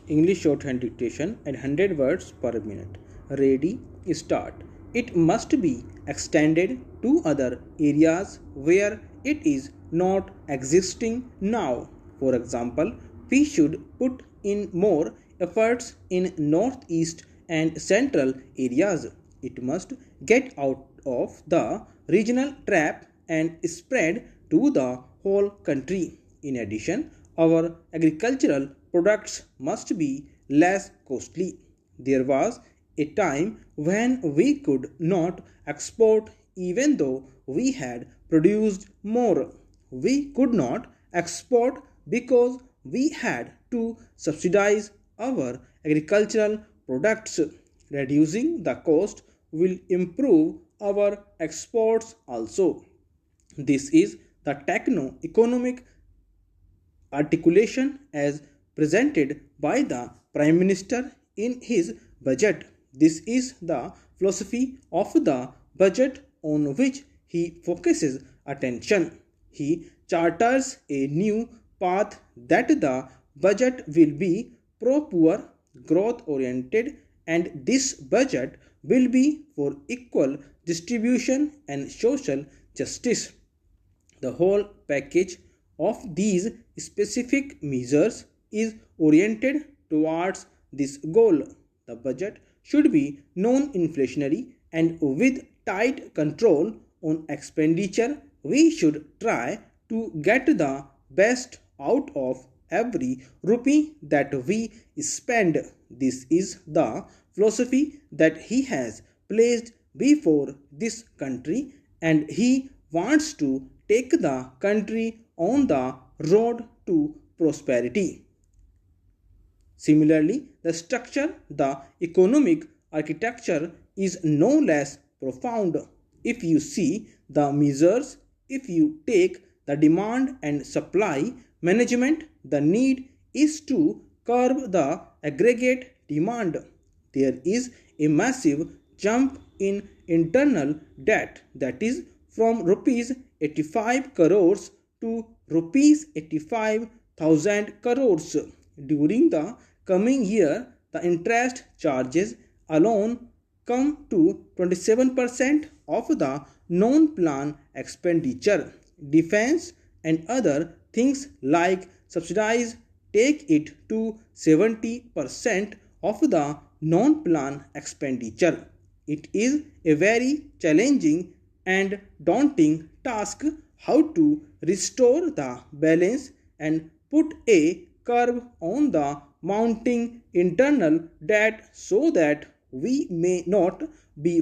English shorthand dictation at 100 words per minute. Ready, start. It must be extended to other areas where it is not existing now. For example, we should put in more efforts in northeast and central areas. It must get out of the regional trap and spread to the whole country. In addition, our agricultural products must be less costly. There was a time when we could not export even though we had produced more. We could not export because we had to subsidize our agricultural products. Reducing the cost will improve our exports also. This is the techno economic articulation as presented by the Prime Minister in his budget. This is the philosophy of the budget on which he focuses attention. He charters a new path that the budget will be pro poor, growth oriented, and this budget will be for equal distribution and social justice. The whole package of these specific measures is oriented towards this goal. The budget should be non inflationary and with tight control on expenditure. We should try to get the best out of every rupee that we spend. This is the philosophy that he has placed before this country, and he wants to take the country on the road to prosperity. Similarly, the structure, the economic architecture is no less profound. If you see the measures, if you take the demand and supply management, the need is to curb the aggregate demand. There is a massive jump in internal debt, that is from rupees 85 crores to rupees 85,000 crores. During the coming year, the interest charges alone come to 27% of the non-plan expenditure. Defense and other things like subsidies take it to 70% of the non-plan expenditure. It is a very challenging and daunting task how to restore the balance and put a curve on the mounting internal debt so that we may not be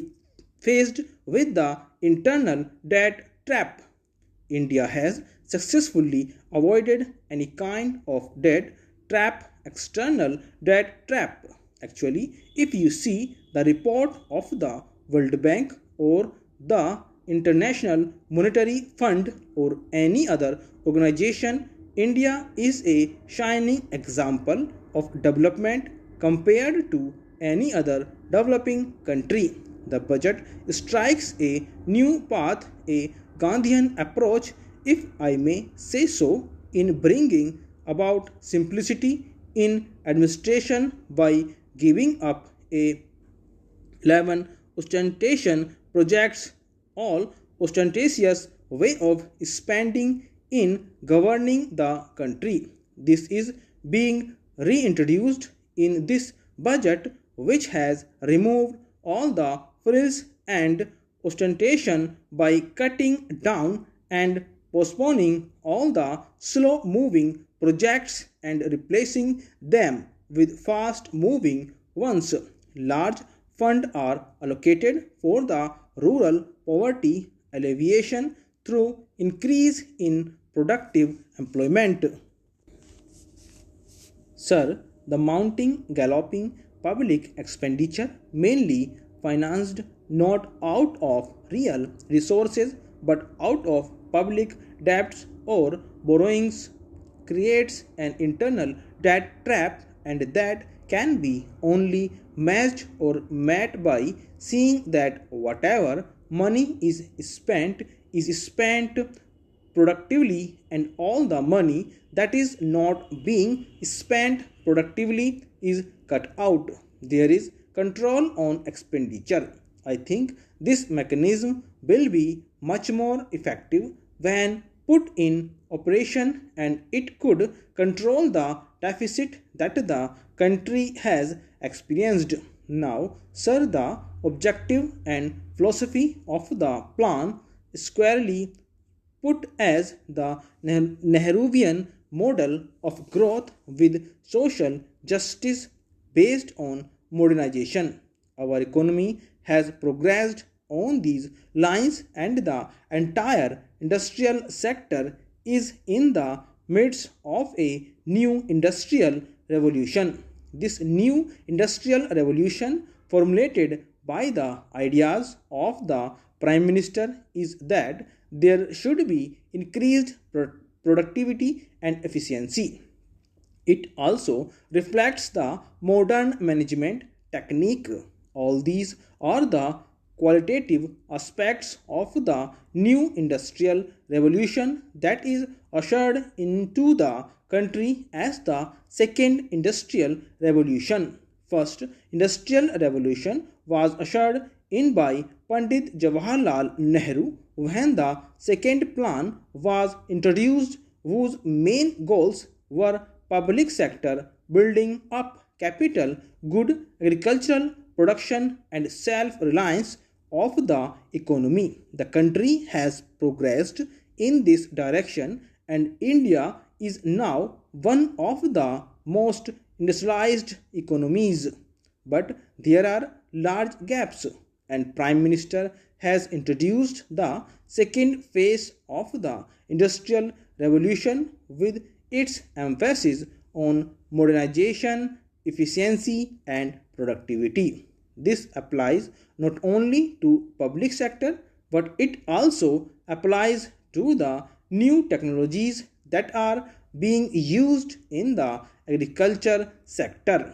faced with the internal debt trap. India has successfully avoided any kind of debt trap, external debt trap. Actually, if you see the report of the World Bank or the International Monetary Fund or any other organization, India is a shining example of development compared to any other developing country. The budget strikes a new path, a Gandhian approach, if I may say so, in bringing about simplicity in administration by giving up a 11 ostentation projects all ostentatious way of spending in governing the country. This is being reintroduced in this budget, which has removed all the frills and ostentation by cutting down and postponing all the slow moving projects and replacing them with fast moving ones. Large funds are allocated for the rural poverty alleviation through increase in productive employment. Sir, the mounting galloping public expenditure, mainly financed not out of real resources but out of public debts or borrowings, creates an internal debt trap, and that can be only matched or met by seeing that whatever money is spent productively and all the money that is not being spent productively is cut out. There is control on expenditure. I think this mechanism will be much more effective when put in operation, and it could control the deficit that the country has experienced. Now, sir, the objective and philosophy of the plan squarely put as the Nehruvian model of growth with social justice based on modernization. Our economy has progressed on these lines, and the entire industrial sector is in the midst of a new industrial revolution. This new industrial revolution, formulated by the ideas of the Prime Minister, is that there should be increased productivity and efficiency. It also reflects the modern management technique. All these are the qualitative aspects of the new industrial revolution that is ushered into the country as the second industrial revolution. First industrial revolution was ushered in by Pandit Jawaharlal Nehru when the second plan was introduced, whose main goals were public sector building up capital, good agricultural production, and self-reliance of the economy. The country has progressed in this direction, and India is now one of the most industrialized economies. But there are large gaps, and Prime Minister has introduced the second phase of the industrial revolution with its emphasis on modernization, efficiency, and productivity. This applies not only to public sector, but it also applies to the new technologies that are being used in the agriculture sector.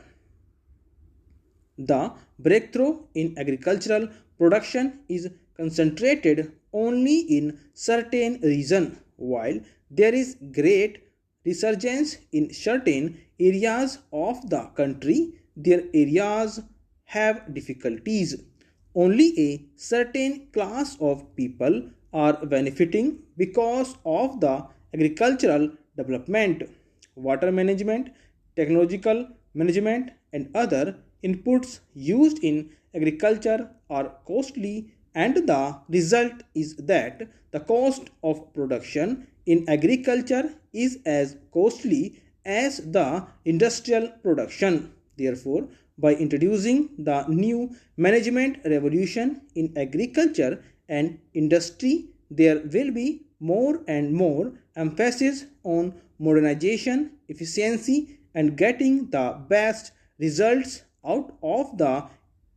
The breakthrough in agricultural production is concentrated only in certain regions, while there is great resurgence in certain areas of the country. Their areas have difficulties. Only a certain class of people are benefiting because of the agricultural development. Water management, technological management, and other inputs used in agriculture are costly, and the result is that the cost of production in agriculture is as costly as the industrial production. Therefore, by introducing the new management revolution in agriculture and industry, there will be more and more emphasis on modernization, efficiency, and getting the best results out of the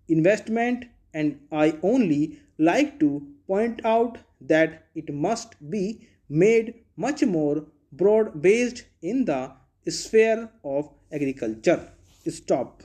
investment. And I only like to point out that it must be made much more broad based in the sphere of agriculture. Stop.